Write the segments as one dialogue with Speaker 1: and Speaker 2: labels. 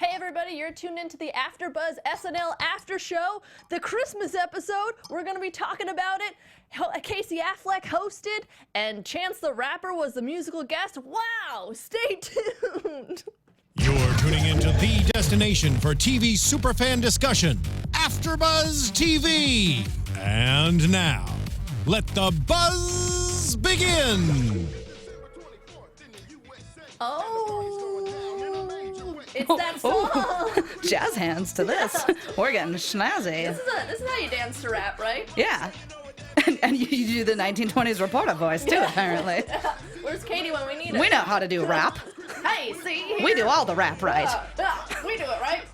Speaker 1: Hey everybody, you're tuned into the AFTERBUZZ SNL After Show, the Christmas episode. We're going to be talking about it. Casey Affleck hosted, and Chance the Rapper was the musical guest. Wow! Stay tuned!
Speaker 2: You're tuning into the destination for TV superfan discussion, AFTERBUZZ TV. And now, let the buzz begin!
Speaker 1: It's that song!
Speaker 3: Jazz hands to this. We're getting snazzy.
Speaker 1: This is how you dance to rap, right?
Speaker 3: Yeah. And you do the 1920s reporter voice, too, apparently.
Speaker 1: Yeah. Where's Katie when we need her?
Speaker 3: We know how to do rap.
Speaker 1: Hey, see here?
Speaker 3: We do all the rap right.
Speaker 1: We do it right.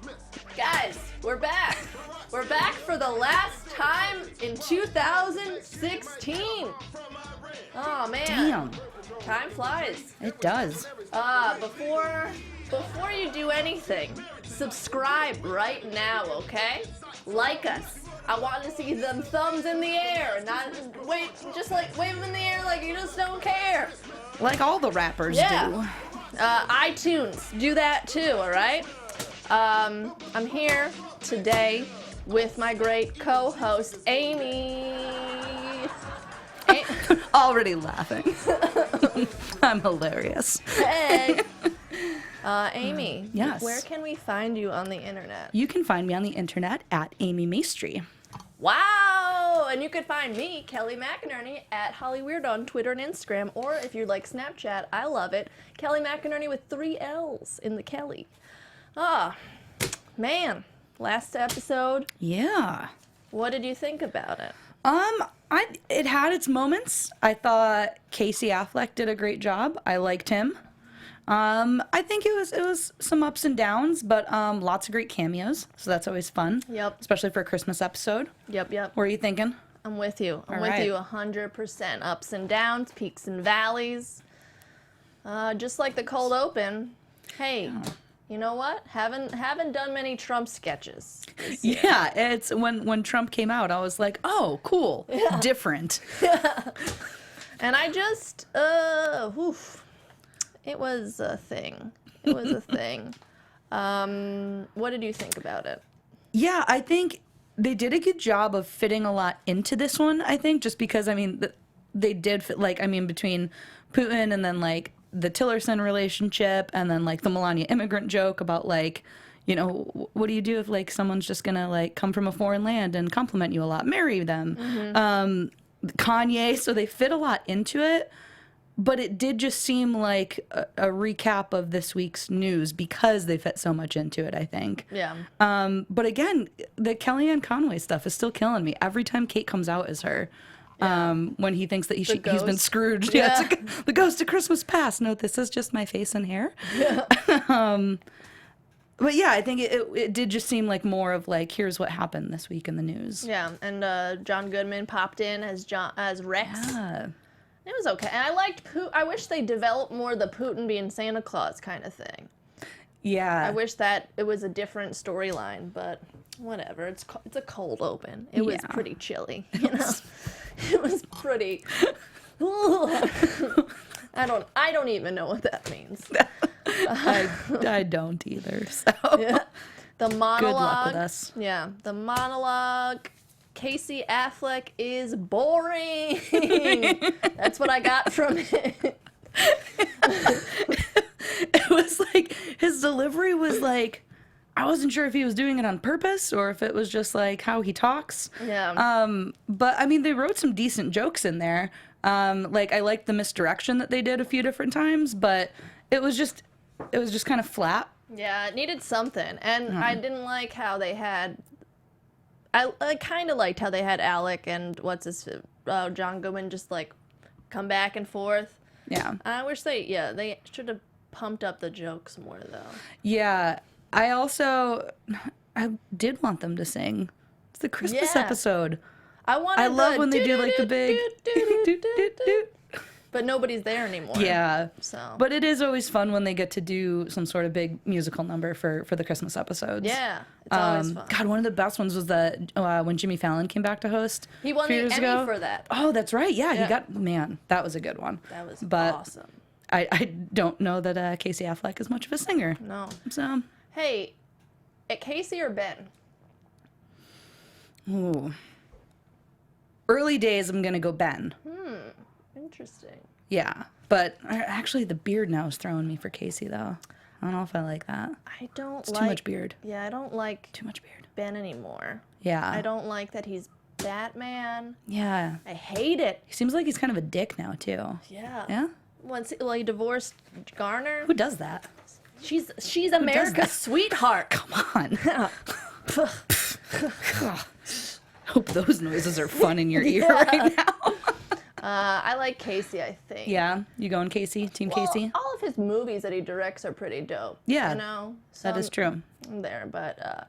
Speaker 1: Guys, we're back. We're back for the last time in 2016. Oh, man.
Speaker 3: Damn.
Speaker 1: Time flies.
Speaker 3: It does.
Speaker 1: Before you do anything, subscribe right now, okay? Like us. I want to see them thumbs in the air, not just like wave them in the air like you just don't care.
Speaker 3: Like all the rappers do.
Speaker 1: iTunes, do that too, all right? I'm here today with my great co-host, Amy.
Speaker 3: Already laughing. I'm hilarious.
Speaker 1: Hey. Amy,
Speaker 3: yes.
Speaker 1: Where can we find you on the internet?
Speaker 3: You can find me on the internet at Amy Maestri.
Speaker 1: Wow! And you can find me, Kelly McInerney, at Hollyweird on Twitter and Instagram, or if you like Snapchat, I love it, Kelly McInerney with 3 L's in the Kelly. Man, last episode.
Speaker 3: Yeah.
Speaker 1: What did you think about it?
Speaker 3: It had its moments. I thought Casey Affleck did a great job. I liked him. I think it was some ups and downs, but lots of great cameos, so that's always fun.
Speaker 1: Yep.
Speaker 3: Especially for a Christmas episode.
Speaker 1: Yep.
Speaker 3: What are you thinking?
Speaker 1: I'm with you. I'm with
Speaker 3: right.
Speaker 1: you 100%. Ups and downs, peaks and valleys. Just like the cold open. Hey, you know what? Haven't done many Trump sketches this year.
Speaker 3: Yeah, it's when Trump came out, I was like, oh, cool, different.
Speaker 1: And I just, it was a thing. It was a thing. What did you think about it?
Speaker 3: Yeah, I think they did a good job of fitting a lot into this one, I think, just because, I mean, they did fit, between Putin and then, the Tillerson relationship and then, the Melania immigrant joke about, what do you do if, someone's just gonna, come from a foreign land and compliment you a lot? Marry them. Mm-hmm. Kanye, so they fit a lot into it. But it did just seem like a recap of this week's news because they fit so much into it, I think.
Speaker 1: Yeah.
Speaker 3: But again, the Kellyanne Conway stuff is still killing me. Every time Kate comes out as her, when he thinks that he's been screwed. Yeah, it's like the ghost of Christmas past. No, this is just my face and hair. Yeah. But yeah, I think it did just seem like more of here's what happened this week in the news.
Speaker 1: Yeah, and John Goodman popped in as Rex.
Speaker 3: Yeah.
Speaker 1: It was okay. And I liked I wish they developed more the Putin being Santa Claus kind of thing.
Speaker 3: Yeah.
Speaker 1: I wish that it was a different storyline, but whatever. It's a cold open. It was pretty chilly, you know. It was pretty. I don't even know what that means.
Speaker 3: I don't either. So
Speaker 1: yeah. The monologue.
Speaker 3: Good luck with us.
Speaker 1: Yeah, the monologue. Casey Affleck is boring. That's what I got from it.
Speaker 3: It was his delivery was I wasn't sure if he was doing it on purpose or if it was just how he talks.
Speaker 1: Yeah.
Speaker 3: But I mean, they wrote some decent jokes in there. I liked the misdirection that they did a few different times, but it was just kind of flat.
Speaker 1: Yeah, it needed something, and I didn't like how they had. I kind of liked how they had Alec and John Goodman just come back and forth.
Speaker 3: Yeah.
Speaker 1: I wish they should have pumped up the jokes more though.
Speaker 3: Yeah. I did want them to sing. It's the Christmas episode. I love when they do the big.
Speaker 1: But nobody's there anymore.
Speaker 3: Yeah.
Speaker 1: So.
Speaker 3: But it is always fun when they get to do some sort of big musical number for the Christmas episodes.
Speaker 1: Yeah, it's always fun.
Speaker 3: God, one of the best ones was when Jimmy Fallon came back to host.
Speaker 1: He won the Emmy for that.
Speaker 3: Oh, that's right. Yeah, he got, that was a good one.
Speaker 1: That was awesome.
Speaker 3: I don't know that Casey Affleck is much of a singer.
Speaker 1: No.
Speaker 3: So.
Speaker 1: Hey, Casey or Ben?
Speaker 3: Ooh. Early days, I'm going to go Ben.
Speaker 1: Interesting.
Speaker 3: Yeah. But actually, the beard now is throwing me for Casey, though. I don't know if I like that.
Speaker 1: I don't
Speaker 3: It's too much beard.
Speaker 1: Yeah, I don't like
Speaker 3: Too much beard.
Speaker 1: Ben anymore.
Speaker 3: Yeah.
Speaker 1: I don't like that he's Batman.
Speaker 3: Yeah.
Speaker 1: I hate it.
Speaker 3: He seems like he's kind of a dick now, too.
Speaker 1: Yeah.
Speaker 3: Yeah?
Speaker 1: He divorced Garner.
Speaker 3: Who does that?
Speaker 1: She's America's sweetheart.
Speaker 3: Come on. Hope those noises are fun in your ear right now.
Speaker 1: I like Casey, I think.
Speaker 3: Yeah? You going Casey? Team Casey?
Speaker 1: All of his movies that he directs are pretty dope.
Speaker 3: Yeah.
Speaker 1: You know?
Speaker 3: That is true.
Speaker 1: I'm there, but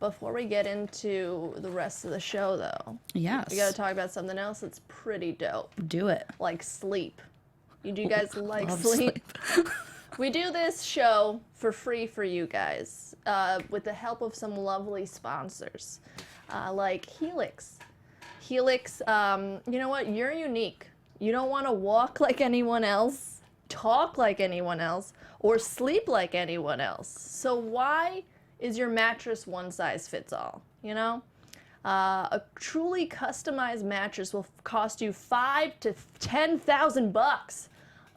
Speaker 1: before we get into the rest of the show, though,
Speaker 3: Yes.
Speaker 1: we got to talk about something else that's pretty dope,
Speaker 3: Do it.
Speaker 1: like sleep. Do you guys like
Speaker 3: Love
Speaker 1: sleep? We do this show for free for you guys with the help of some lovely sponsors, like Helix. Helix, you know what? You're unique. You don't want to walk like anyone else, talk like anyone else, or sleep like anyone else. So why is your mattress one size fits all? You know? A truly customized mattress will cost you $5,000 to $10,000.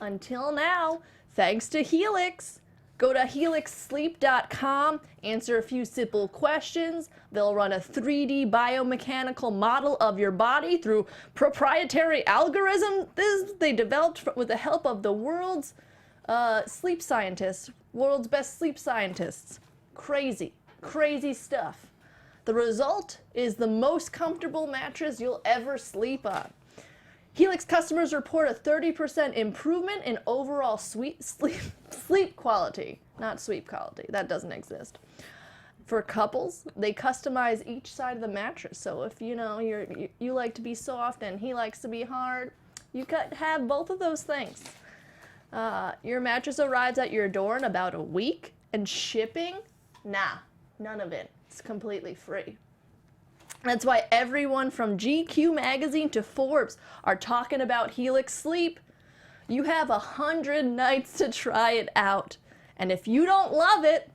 Speaker 1: Until now, thanks to Helix. Go to helixsleep.com, answer a few simple questions. They'll run a 3D biomechanical model of your body through proprietary algorithm they developed with the help of the world's sleep scientists, world's best sleep scientists. Crazy, crazy stuff. The result is the most comfortable mattress you'll ever sleep on. Helix customers report a 30% improvement in overall sleep quality. Not sweep quality, that doesn't exist. For couples, they customize each side of the mattress. So if you like to be soft and he likes to be hard, you could have both of those things. Your mattress arrives at your door in about a week, and shipping? Nah, none of it. It's completely free. That's why everyone from GQ magazine to Forbes are talking about Helix Sleep. You have 100 nights to try it out. And if you don't love it,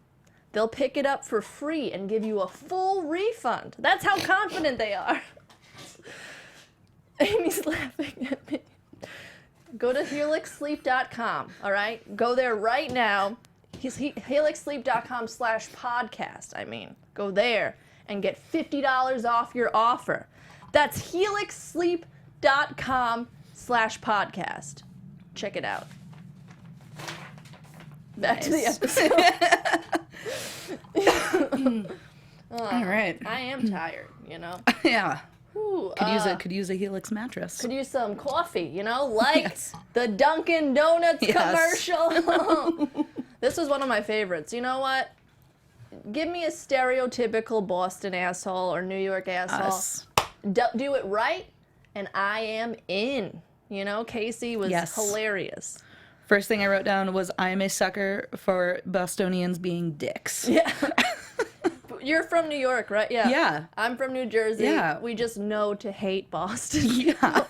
Speaker 1: they'll pick it up for free and give you a full refund. That's how confident they are. Amy's laughing at me. Go to helixsleep.com, all right? Go there right now. helixsleep.com/podcast, Go there and get $50 off your offer. That's helixsleep.com/podcast. Check it out. Back to the episode.
Speaker 3: All right.
Speaker 1: I am tired,
Speaker 3: Yeah.
Speaker 1: Ooh,
Speaker 3: Could use a Helix mattress.
Speaker 1: Could use some coffee, like
Speaker 3: Yes.
Speaker 1: the Dunkin' Donuts
Speaker 3: Yes.
Speaker 1: commercial. This was one of my favorites. You know what? Give me a stereotypical Boston asshole or New York asshole.
Speaker 3: Us.
Speaker 1: Do it right, and I am in. Casey was
Speaker 3: Yes.
Speaker 1: hilarious.
Speaker 3: First thing I wrote down was, I'm a sucker for Bostonians being dicks.
Speaker 1: Yeah. You're from New York, right? Yeah.
Speaker 3: Yeah.
Speaker 1: I'm from New Jersey.
Speaker 3: Yeah.
Speaker 1: We just know to hate Boston.
Speaker 3: Yeah.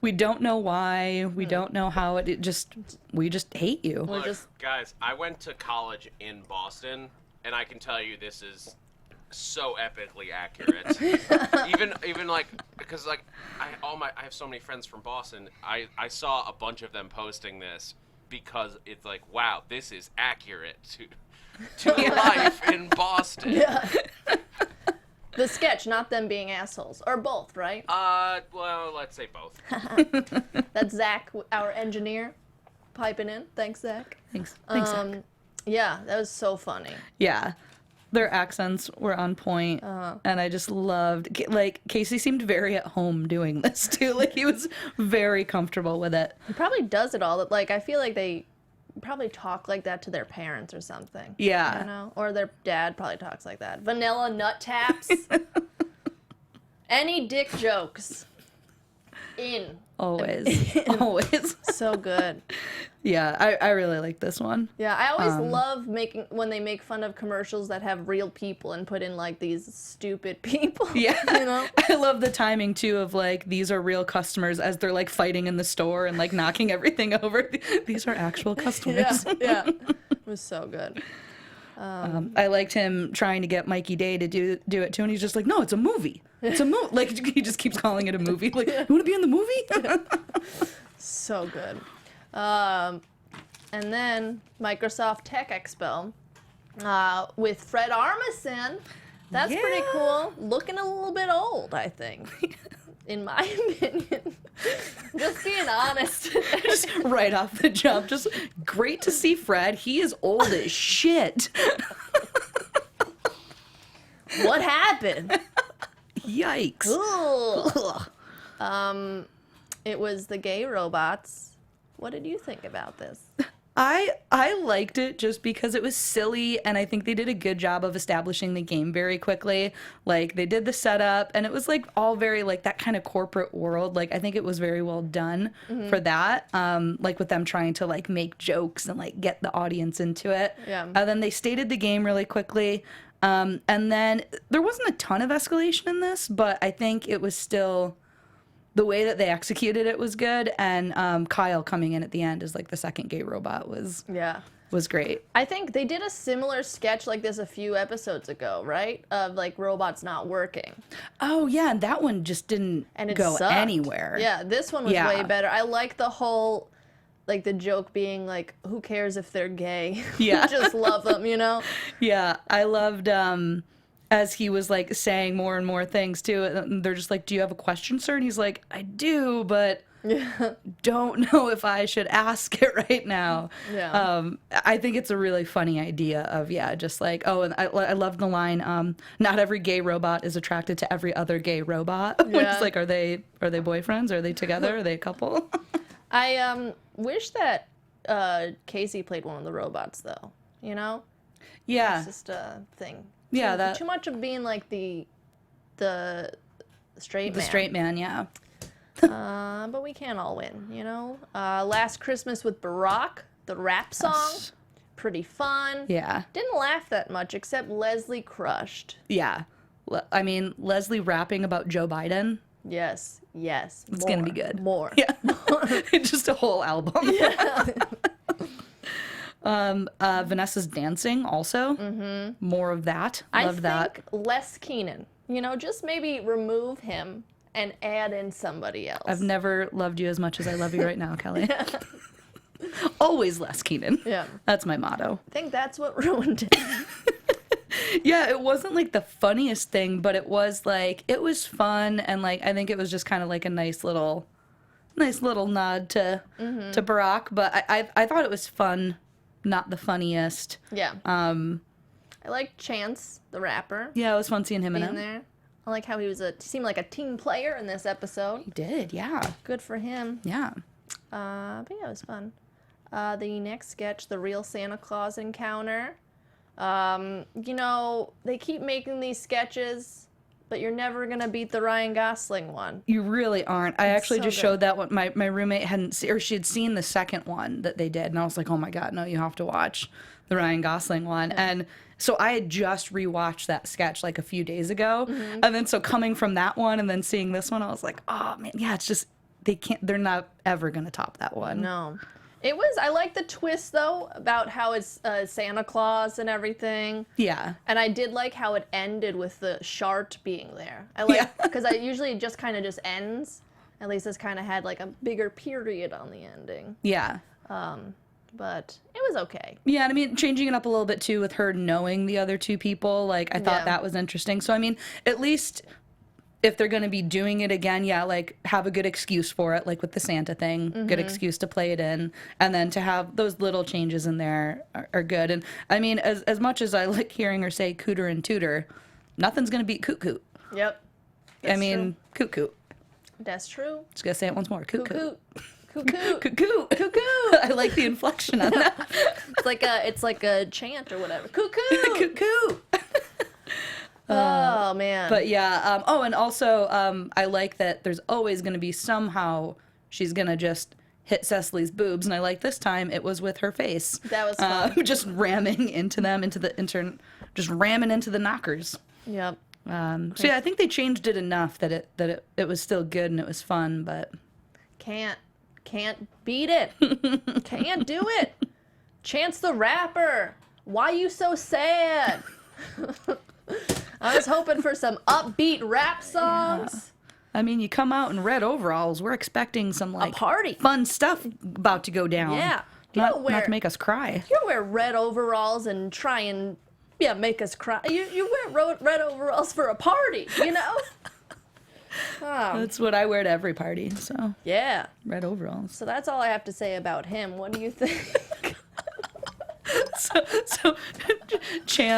Speaker 3: We don't know why. We don't know how we just hate you.
Speaker 1: We're
Speaker 4: Look,
Speaker 1: just
Speaker 4: guys, I went to college in Boston, and I can tell you this is so epically accurate. even because I have so many friends from Boston. I saw a bunch of them posting this because it's like, wow, this is accurate to life in Boston.
Speaker 1: Yeah. The sketch, not them being assholes, or both, right?
Speaker 4: Well, let's say both.
Speaker 1: That's Zach, our engineer, piping in. Thanks, Zach.
Speaker 3: Thanks. Zach.
Speaker 1: Yeah, that was so funny.
Speaker 3: Yeah. Their accents were on point, and I just loved, Casey seemed very at home doing this, too. He was very comfortable with it.
Speaker 1: He probably does it all. I feel like they probably talk like that to their parents or something.
Speaker 3: Yeah.
Speaker 1: Or their dad probably talks like that. Vanilla nut taps. Any dick jokes. In.
Speaker 3: Always. Always.
Speaker 1: So good.
Speaker 3: Yeah, I really like this one.
Speaker 1: Yeah, I always love when they make fun of commercials that have real people and put in these stupid people.
Speaker 3: Yeah.
Speaker 1: I
Speaker 3: I love the timing too of these are real customers as they're fighting in the store and knocking everything over. These are actual customers.
Speaker 1: Yeah. It was so good.
Speaker 3: I liked him trying to get Mikey Day to do it too, and he's just like, no, it's a movie. It's a movie. Like, he just keeps calling it a movie. Like, you want to be in the movie?
Speaker 1: So good. And then Microsoft Tech Expo with Fred Armisen. That's pretty cool. Looking a little bit old, I think. In my opinion. Just being honest.
Speaker 3: Just right off the jump. Just great to see Fred. He is old as shit.
Speaker 1: What happened?
Speaker 3: Yikes.
Speaker 1: Ugh. It was the gay robots. What did you think about this?
Speaker 3: I liked it just because it was silly, and I think they did a good job of establishing the game very quickly. Like, they did the setup, and it was like all very like that kind of corporate world. Like, I think it was very well done for that. Like with them trying to like make jokes and like get the audience into it.
Speaker 1: Yeah.
Speaker 3: Then they stated the game really quickly. And then there wasn't a ton of escalation in this, but I think it was still the way that they executed it was good. And Kyle coming in at the end as like the second gay robot was great.
Speaker 1: I think they did a similar sketch like this a few episodes ago, right? Of like robots not working.
Speaker 3: Oh yeah, and that one just didn't go
Speaker 1: sucked.
Speaker 3: anywhere.
Speaker 1: Yeah, this one was way better. I like the whole, like the joke being like, who cares if they're gay?
Speaker 3: Yeah.
Speaker 1: Just love them, you know?
Speaker 3: Yeah, I loved as he was like saying more and more things too. And they're just like, "Do you have a question, sir?" And he's like, "I do, but don't know if I should ask it right now."
Speaker 1: Yeah.
Speaker 3: I think it's a really funny idea of just like, oh, and I love the line, "Not every gay robot is attracted to every other gay robot." Which is like, are they boyfriends? Are they together? Are they a couple?
Speaker 1: I wish that Casey played one of the robots though. You know?
Speaker 3: Yeah.
Speaker 1: It's just a thing.
Speaker 3: Yeah,
Speaker 1: Too much of being like the straight man.
Speaker 3: The straight man, yeah.
Speaker 1: But we can't all win, you know? Last Christmas with Barack, the rap song. Pretty fun.
Speaker 3: Yeah.
Speaker 1: Didn't laugh that much, except Leslie crushed.
Speaker 3: Yeah. I mean, Leslie rapping about Joe Biden.
Speaker 1: Yes.
Speaker 3: It's going to be good.
Speaker 1: More.
Speaker 3: Yeah. Just a whole album.
Speaker 1: Yeah.
Speaker 3: Vanessa's dancing also. Mm-hmm. More of that. Love that.
Speaker 1: I think less Kenan. You know, just maybe remove him and add in somebody else.
Speaker 3: I've never loved you as much as I love you right now, Kelly. Always less Kenan.
Speaker 1: Yeah.
Speaker 3: That's my motto.
Speaker 1: I think that's what ruined it.
Speaker 3: Yeah, it wasn't like the funniest thing, but it was like, it was fun, and like I think it was just kind of like a nice little nod to Barack, but I thought it was fun, not the funniest.
Speaker 1: Yeah. I liked Chance, the rapper.
Speaker 3: Yeah, it was fun seeing him in
Speaker 1: being there. I like how he seemed like a team player in this episode.
Speaker 3: He did, yeah.
Speaker 1: Good for him.
Speaker 3: Yeah.
Speaker 1: But yeah, it was fun. The next sketch, the real Santa Claus encounter. You know, they keep making these sketches, but you're never gonna beat the Ryan Gosling one.
Speaker 3: You really aren't. I actually
Speaker 1: so
Speaker 3: just
Speaker 1: good.
Speaker 3: showed that one. My roommate hadn't seen, or she had seen the second one that they did, and I was like, oh my God, no, you have to watch the Ryan Gosling one. Yeah. And so I had just rewatched that sketch like a few days ago, and then so coming from that one and then seeing this one, I was like, oh man, yeah, it's just, they're not ever gonna top that one.
Speaker 1: No. I like the twist though about how it's Santa Claus and everything.
Speaker 3: Yeah.
Speaker 1: And I did like how it ended with the shart being there. I like, because I usually just kind of just ends. At least this kind of had like a bigger period on the ending.
Speaker 3: Yeah.
Speaker 1: But it was okay.
Speaker 3: Yeah, and I mean, changing it up a little bit too with her knowing the other two people, like I thought that was interesting. So I mean, at least if they're going to be doing it again, like have a good excuse for it, like with the Santa thing, good excuse to play it in, and then to have those little changes in there are good. And I mean, as much as I like hearing her say cooter and tooter, nothing's going to beat coot coot.
Speaker 1: Yep.
Speaker 3: I mean, coot coot.
Speaker 1: That's true.
Speaker 3: Just going to say it once more. Coot coot.
Speaker 1: Coot coot.
Speaker 3: Coot coot.
Speaker 1: Coot coot.
Speaker 3: I like the inflection on that.
Speaker 1: It's like a chant or whatever. Coot coot.
Speaker 3: Coot coot.
Speaker 1: Oh man.
Speaker 3: But yeah, and also I like that there's always going to be somehow she's going to just hit Cecily's boobs, and I like this time it was with her face. That
Speaker 1: was fun.
Speaker 3: Just ramming into them, just ramming into the knockers.
Speaker 1: Yep.
Speaker 3: So yeah, I think they changed it enough that it was still good and it was fun, but
Speaker 1: can't beat it. Can't do it. Chance the Rapper Why you so sad? I was hoping for some upbeat rap songs.
Speaker 3: I mean, you come out in red overalls. We're expecting some like
Speaker 1: party.
Speaker 3: fun stuff about to go down.
Speaker 1: Yeah.
Speaker 3: Not to make us cry.
Speaker 1: You wear red overalls and try and make us cry. You wear red overalls for a party, you know?
Speaker 3: That's what I wear to every party. So
Speaker 1: Yeah.
Speaker 3: red overalls.
Speaker 1: So that's all I have to say about him. What do you think?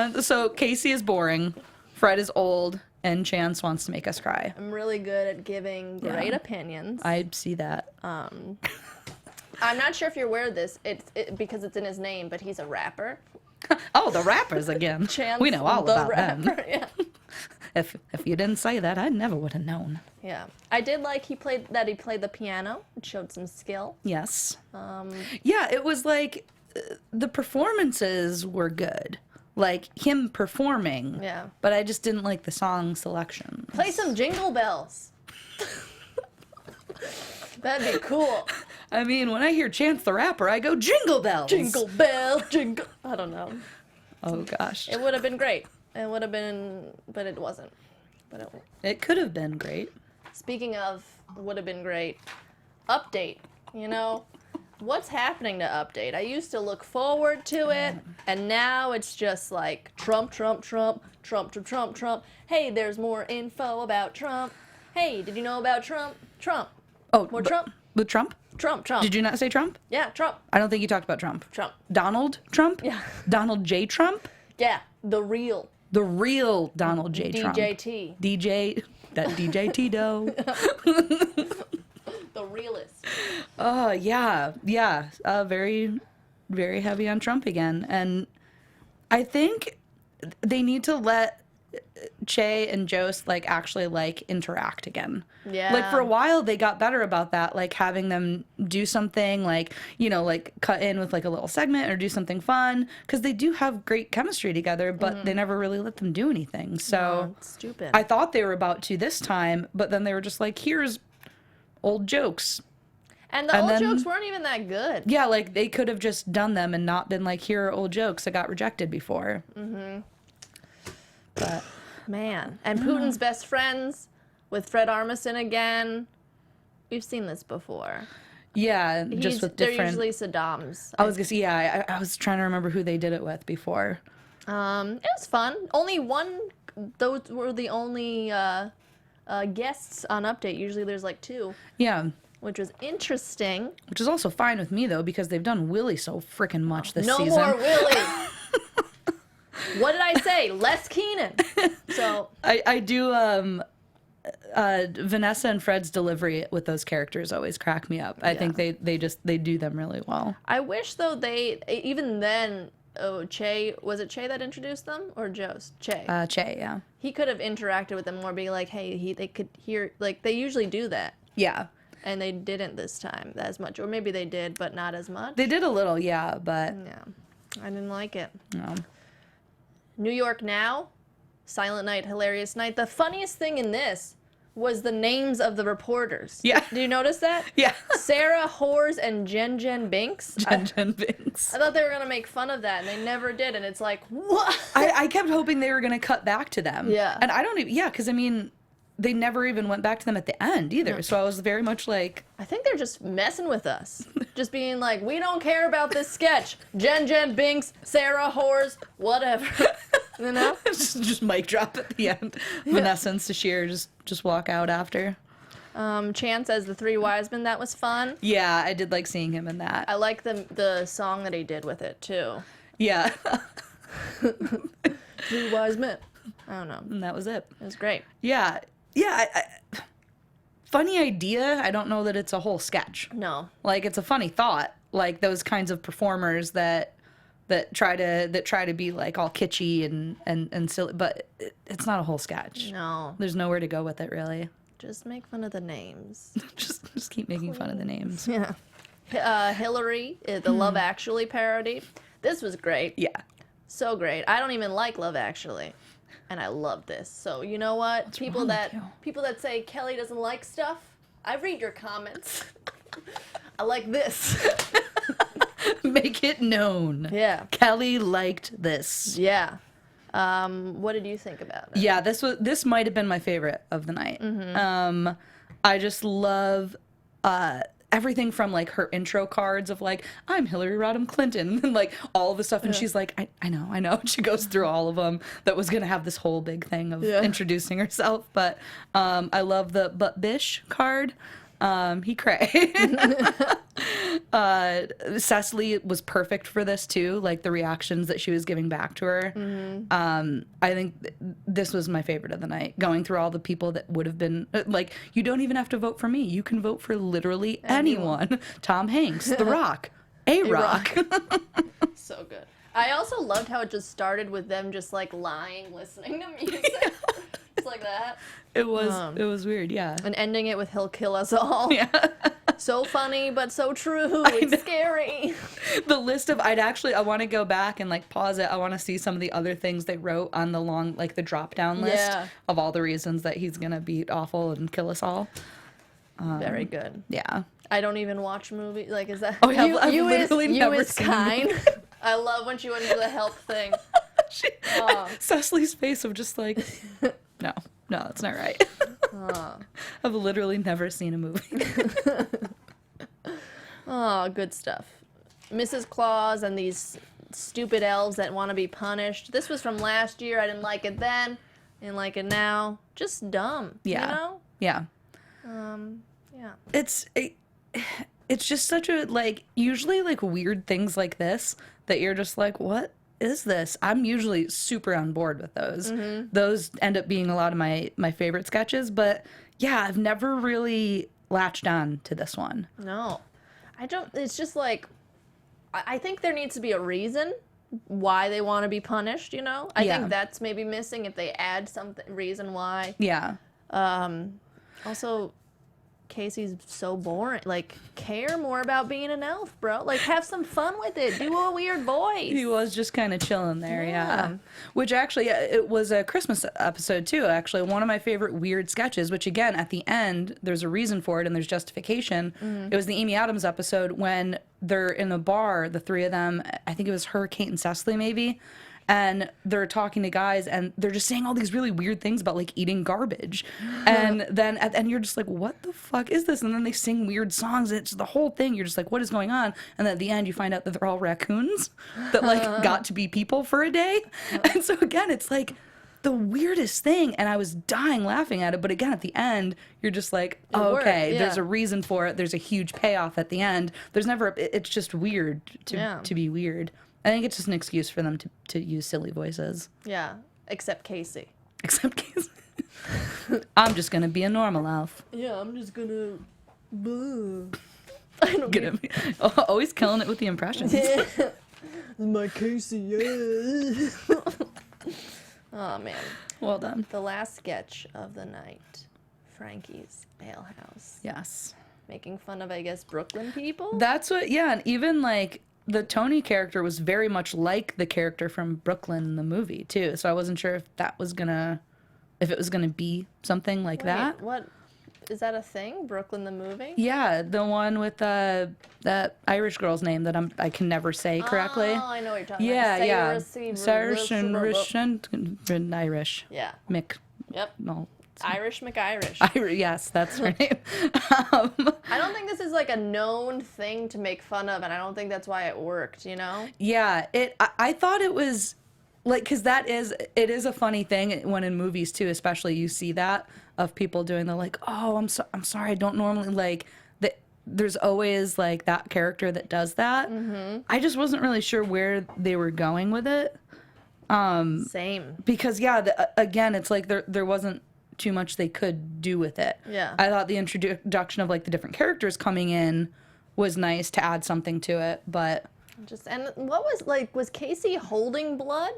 Speaker 3: So Casey is boring, Fred is old, and Chance wants to make us cry.
Speaker 1: I'm really good at giving great opinions.
Speaker 3: I see that.
Speaker 1: I'm not sure if you're aware of this. It's because it's in his name, but he's a rapper.
Speaker 3: Oh, the rappers again.
Speaker 1: Chance,
Speaker 3: we know all
Speaker 1: the
Speaker 3: about
Speaker 1: rapper.
Speaker 3: them.
Speaker 1: Yeah.
Speaker 3: If you didn't say that, I never would have known.
Speaker 1: Yeah. I did like he played the piano. It showed some skill.
Speaker 3: Yes. Yeah, it was like the performances were good. Like him performing.
Speaker 1: Yeah.
Speaker 3: But I just didn't like the song selection.
Speaker 1: Play some Jingle Bells. That'd be cool.
Speaker 3: I mean, when I hear Chance the Rapper, I go Jingle Bells.
Speaker 1: Jingle bells, jingle. I don't know.
Speaker 3: Oh gosh.
Speaker 1: It would have been great. It would have been, but it wasn't. But
Speaker 3: It could have been great.
Speaker 1: speaking of would have been great, Update. You know, what's happening to Update? I used to look forward to it, and now it's just like Trump, Trump, Trump, Trump, Trump, Trump, Trump. Hey, there's more info about Trump. Hey, did you know about Trump? Trump.
Speaker 3: Oh,
Speaker 1: More Trump?
Speaker 3: With Trump?
Speaker 1: Trump, Trump.
Speaker 3: Did you not say Trump?
Speaker 1: Yeah, Trump,
Speaker 3: I don't think you talked about Trump.
Speaker 1: Trump.
Speaker 3: Donald Trump?
Speaker 1: Yeah.
Speaker 3: Donald J. Trump?
Speaker 1: Yeah, the real
Speaker 3: The real Donald J. Trump.
Speaker 1: DJT.
Speaker 3: DJ. That DJ Tito.
Speaker 1: The realist.
Speaker 3: Oh, yeah. Yeah. Very, very heavy on Trump again. And I think they need to let Che and Jost like actually like interact again.
Speaker 1: Yeah.
Speaker 3: Like for a while they got better about that, like having them do something like, you know, like cut in with like a little segment or do something fun, because they do have great chemistry together, but they never really let them do anything. So
Speaker 1: Oh, it's stupid.
Speaker 3: I thought they were about to this time, but then they were just like, here's old jokes.
Speaker 1: and the
Speaker 3: and
Speaker 1: old
Speaker 3: then-
Speaker 1: jokes weren't even that good.
Speaker 3: Yeah, like they could have just done them and not been like, here are old jokes that got rejected before. But
Speaker 1: Man. And Putin's best friends with Fred Armisen again. We've seen this before.
Speaker 3: yeah, just with
Speaker 1: They're
Speaker 3: different.
Speaker 1: usually Saddam's.
Speaker 3: I was gonna say, yeah, I was trying to remember who they did it with before.
Speaker 1: It was fun. Only one. Those were the only guests on Update. Usually there's like two,
Speaker 3: Yeah,
Speaker 1: which was interesting.
Speaker 3: which is also fine with me though, because they've done Willie so freaking much this
Speaker 1: No
Speaker 3: season.
Speaker 1: more Willie. What did I say? Less Kenan. So
Speaker 3: I do. Vanessa and Fred's delivery with those characters always crack me up. I think they do them really well.
Speaker 1: I wish though even then. Oh, Che, was it Che that introduced them or Jost? Che.
Speaker 3: Che, yeah,
Speaker 1: He could have interacted with them more, be like, hey, they could hear, like, they usually do that.
Speaker 3: yeah.
Speaker 1: And they didn't this time as much. Or maybe they did, but not as much.
Speaker 3: They did a little, yeah, but
Speaker 1: Yeah. I didn't like it.
Speaker 3: no.
Speaker 1: New York Now, Silent Night, Hilarious Night. The funniest thing in this was the names of the reporters.
Speaker 3: Yeah.
Speaker 1: Did you notice that?
Speaker 3: Yeah.
Speaker 1: Sarah Hors and Jen Binks.
Speaker 3: Jen Binks.
Speaker 1: I thought they were going to make fun of that, and they never did. And it's like, what?
Speaker 3: I kept hoping they were gonna cut back to them.
Speaker 1: Yeah.
Speaker 3: And I don't even, yeah, because I mean, they never even went back to them at the end either. So I was very much like,
Speaker 1: I think they're just messing with us. Just being like, we don't care about this sketch. Jen Binks, Sarah Hors, whatever. You know?
Speaker 3: just mic drop at the end. Vanessa and Sashir just walk out after.
Speaker 1: Chance as the Three Wise Men, that was fun.
Speaker 3: Yeah, I did like seeing him in that.
Speaker 1: I like the song that he did with it, too.
Speaker 3: Yeah.
Speaker 1: Three Wise Men. I don't know.
Speaker 3: And that was it.
Speaker 1: It was great.
Speaker 3: Yeah. Yeah. Funny idea. I don't know that it's a whole sketch.
Speaker 1: No.
Speaker 3: Like, it's a funny thought. Like those kinds of performers that try to be like all kitschy and silly, but it's not a whole sketch.
Speaker 1: No.
Speaker 3: There's nowhere to go with it, really.
Speaker 1: Just make fun of the names.
Speaker 3: just keep making fun of the names.
Speaker 1: Yeah. Hillary, the Love Actually parody. This was great.
Speaker 3: Yeah.
Speaker 1: So great. I don't even like Love Actually. And I love this. So you know what? People
Speaker 3: wrong with you?
Speaker 1: that say Kelly doesn't like stuff, I read your comments. I like this.
Speaker 3: Make it known.
Speaker 1: Yeah.
Speaker 3: Kelly liked this.
Speaker 1: Yeah. What did you think about it?
Speaker 3: Yeah, this might have been my favorite of the night. I just love everything from like her intro cards of like, I'm Hillary Rodham Clinton, and like all the stuff, and she's like, I know. She goes through all of them. That was gonna have this whole big thing of introducing herself, but I love the but bish card. He cray. Cecily was perfect for this too, like the reactions that she was giving back to her. I think this was my favorite of the night, going through all the people that would have been like, you don't even have to vote for me, you can vote for literally anyone. Tom Hanks, The Rock, A-Rock.
Speaker 1: So good. I also loved how it just started with them just like lying, listening to music. Just like that.
Speaker 3: It was weird, yeah.
Speaker 1: And ending it with "He'll kill us all." Yeah. So funny, but so true. It's scary.
Speaker 3: The list of I want to go back and like pause it. I want to see some of the other things they wrote on the long, like the drop down list of all the reasons that he's gonna be awful and kill us all.
Speaker 1: Very good.
Speaker 3: Yeah.
Speaker 1: I don't even watch movies. Like, is that?
Speaker 3: Oh yeah, I've literally never
Speaker 1: is
Speaker 3: seen
Speaker 1: kind. I love when she went into the help thing.
Speaker 3: Cecily's face of just like, no, that's not right. I've literally never seen a movie.
Speaker 1: Oh, good stuff. Mrs. Claus and these stupid elves that want to be punished. This was from last year. I didn't like it then. Didn't like it now. Just dumb.
Speaker 3: Yeah.
Speaker 1: You know?
Speaker 3: Yeah.
Speaker 1: Yeah.
Speaker 3: It's just such a, like, usually like weird things like this that you're just like, what is this? I'm usually super on board with those. Those end up being a lot of my favorite sketches, but yeah, I've never really latched on to this one.
Speaker 1: No. I don't, it's just like, I think there needs to be a reason why they want to be punished, you know? I think that's maybe missing if they add something, reason why.
Speaker 3: Yeah.
Speaker 1: Also, Casey's so boring. Like, care more about being an elf, bro. Like, have some fun with it. Do a weird voice.
Speaker 3: He was just kind of chilling there, yeah. Which actually, it was a Christmas episode too, actually. One of my favorite weird sketches, which again, at the end, there's a reason for it and there's justification. It was the Amy Adams episode when they're in a bar, the three of them, I think it was her, Kate, and Cecily maybe, and they're talking to guys and they're just saying all these really weird things about like eating garbage. And then and you're just like, what the fuck is this? And then they sing weird songs. It's the whole thing. You're just like, what is going on? And then at the end you find out that they're all raccoons that like got to be people for a day. And so again, it's like the weirdest thing. And I was dying laughing at it. But again, at the end, you're just like, oh, okay, there's a reason for it. There's a huge payoff at the end. There's never, it's just weird to be weird. I think it's just an excuse for them to use silly voices.
Speaker 1: Yeah, except Casey.
Speaker 3: Except Casey. I'm just going to be a normal elf.
Speaker 1: Yeah, I'm just going to...
Speaker 3: Always killing it with the impressions.
Speaker 1: My Casey, yeah. Oh, man.
Speaker 3: Well done.
Speaker 1: The last sketch of the night. Frankie's Alehouse.
Speaker 3: Yes.
Speaker 1: Making fun of, I guess, Brooklyn people?
Speaker 3: That's what, yeah, and even like... The Tony character was very much like the character from Brooklyn in the movie too, so I wasn't sure if it was gonna be something like that.
Speaker 1: What is that a thing? Brooklyn the movie?
Speaker 3: Yeah, the one with that Irish girl's name that I can never say correctly.
Speaker 1: Oh, I know what you're talking
Speaker 3: about.
Speaker 1: Cyrus
Speaker 3: and Irish.
Speaker 1: Yeah.
Speaker 3: Mick.
Speaker 1: Yep.
Speaker 3: No.
Speaker 1: Irish McIrish.
Speaker 3: Yes, that's her name.
Speaker 1: I don't think this is like a known thing to make fun of, and I don't think that's why it worked, you know?
Speaker 3: Yeah, I thought it was like, because it is a funny thing when in movies too, especially you see that of people doing the like, oh, I'm sorry, I don't normally like that. There's always like that character that does that. I just wasn't really sure where they were going with it.
Speaker 1: Same.
Speaker 3: Because again, it's like there wasn't too much they could do with it.
Speaker 1: Yeah.
Speaker 3: I thought the introduction of like the different characters coming in was nice to add something to it, but
Speaker 1: and what was Casey holding blood?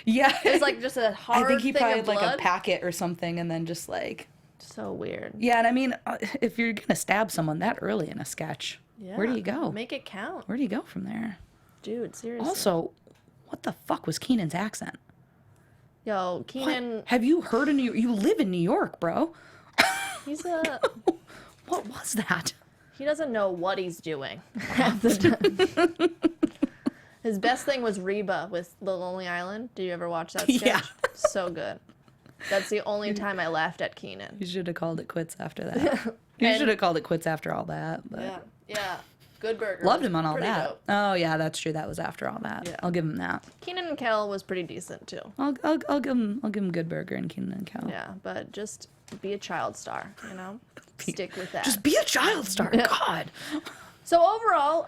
Speaker 3: Yeah.
Speaker 1: It was like just a hard
Speaker 3: I think he
Speaker 1: thing
Speaker 3: probably
Speaker 1: of
Speaker 3: had like
Speaker 1: blood?
Speaker 3: a packet or something and then just like
Speaker 1: So weird.
Speaker 3: Yeah, and I mean if you're gonna stab someone that early in a sketch, where do you go?
Speaker 1: Make it count.
Speaker 3: Where do you go from there?
Speaker 1: Dude, seriously.
Speaker 3: Also, what the fuck was Kenan's accent?
Speaker 1: Yo, Kenan.
Speaker 3: What? Have you heard of you live in New York, bro?
Speaker 1: He's a.
Speaker 3: What was that?
Speaker 1: He doesn't know what he's doing half the time. His best thing was Reba with The Lonely Island. Did you ever watch that sketch?
Speaker 3: Yeah.
Speaker 1: So good. That's the only time I laughed at Kenan.
Speaker 3: You should have called it quits after that. You should have called it quits after all that. But.
Speaker 1: Yeah. Good Burger.
Speaker 3: Loved
Speaker 1: was
Speaker 3: him on all
Speaker 1: pretty
Speaker 3: that.
Speaker 1: dope.
Speaker 3: Oh yeah, that's true. That was after all that.
Speaker 1: Yeah.
Speaker 3: I'll give him that.
Speaker 1: Kenan and Kel was pretty decent too.
Speaker 3: I'll give him Good Burger and Kenan and Kel.
Speaker 1: Yeah, but just be a child star, you know? Stick with that.
Speaker 3: Just be a child star. God.
Speaker 1: So overall,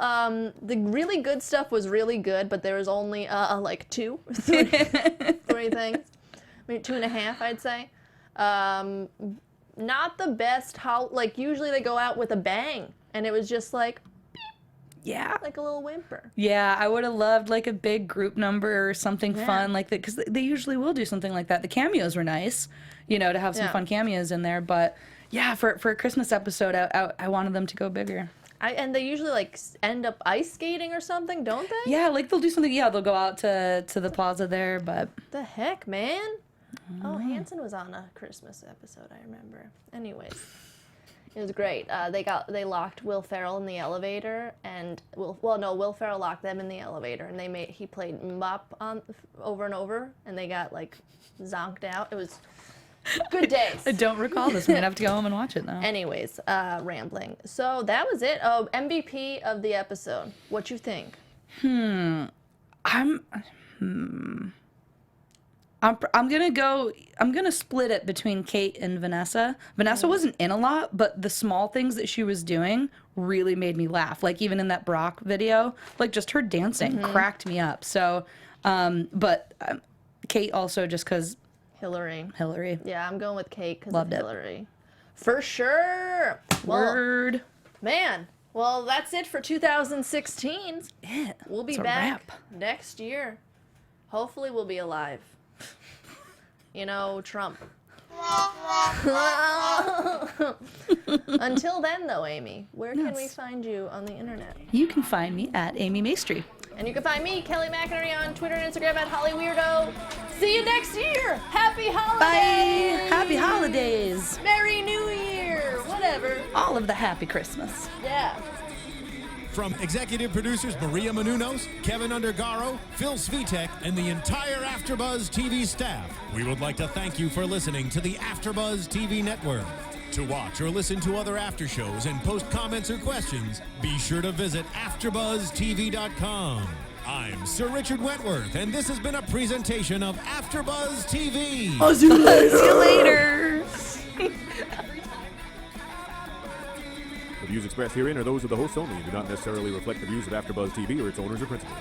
Speaker 1: the really good stuff was really good, but there was only like three things, maybe 2.5, I'd say. Not the best. How like usually they go out with a bang, and it was just like
Speaker 3: Yeah.
Speaker 1: like a little whimper.
Speaker 3: Yeah, I would have loved like a big group number or something fun like that, because they usually will do something like that. The cameos were nice, you know, to have some fun cameos in there. But yeah, for a Christmas episode, I wanted them to go bigger.
Speaker 1: And they usually like end up ice skating or something, don't they?
Speaker 3: Yeah, like they'll do something. Yeah, they'll go out to the plaza there, but
Speaker 1: The heck, man. Oh, Hanson was on a Christmas episode, I remember. Anyways, it was great. They locked Will Ferrell in the elevator, and Will Ferrell locked them in the elevator, and he played Mbop on over and over, and they got like zonked out. It was good days.
Speaker 3: I don't recall this. I'm gonna have to go home and watch it now.
Speaker 1: Anyways, rambling. So that was it. Oh, MVP of the episode. What you think?
Speaker 3: I'm gonna split it between Kate and Vanessa. Vanessa wasn't in a lot, but the small things that she was doing really made me laugh. Like even in that Brock video, like just her dancing cracked me up. So, but Kate also just because
Speaker 1: Hillary. Yeah, I'm going with Kate because of
Speaker 3: Loved it.
Speaker 1: Hillary. For sure. Well,
Speaker 3: Word.
Speaker 1: man. Well, that's it for 2016.
Speaker 3: Yeah,
Speaker 1: We'll be
Speaker 3: it's a
Speaker 1: back
Speaker 3: wrap.
Speaker 1: next year. Hopefully we'll be alive. You know, Trump. Until then, though, Amy, where can we find you on the internet?
Speaker 3: You can find me at Amy Maestri.
Speaker 1: And you can find me, Kelly McInerney, on Twitter and Instagram at HollyWeirdo. See you next year. Happy holidays.
Speaker 3: Bye. Happy holidays.
Speaker 1: Merry New Year. Whatever.
Speaker 3: All of the happy Christmas.
Speaker 1: Yeah.
Speaker 2: From executive producers Maria Menounos, Kevin Undergaro, Phil Svitek, and the entire AfterBuzz TV staff, we would like to thank you for listening to the AfterBuzz TV network. To watch or listen to other after shows and post comments or questions, be sure to visit AfterBuzzTV.com. I'm Sir Richard Wentworth, and this has been a presentation of AfterBuzz TV.
Speaker 3: I'll see you later. See you later.
Speaker 5: The views expressed herein are those of the hosts only and do not necessarily reflect the views of AfterBuzz TV or its owners or principals.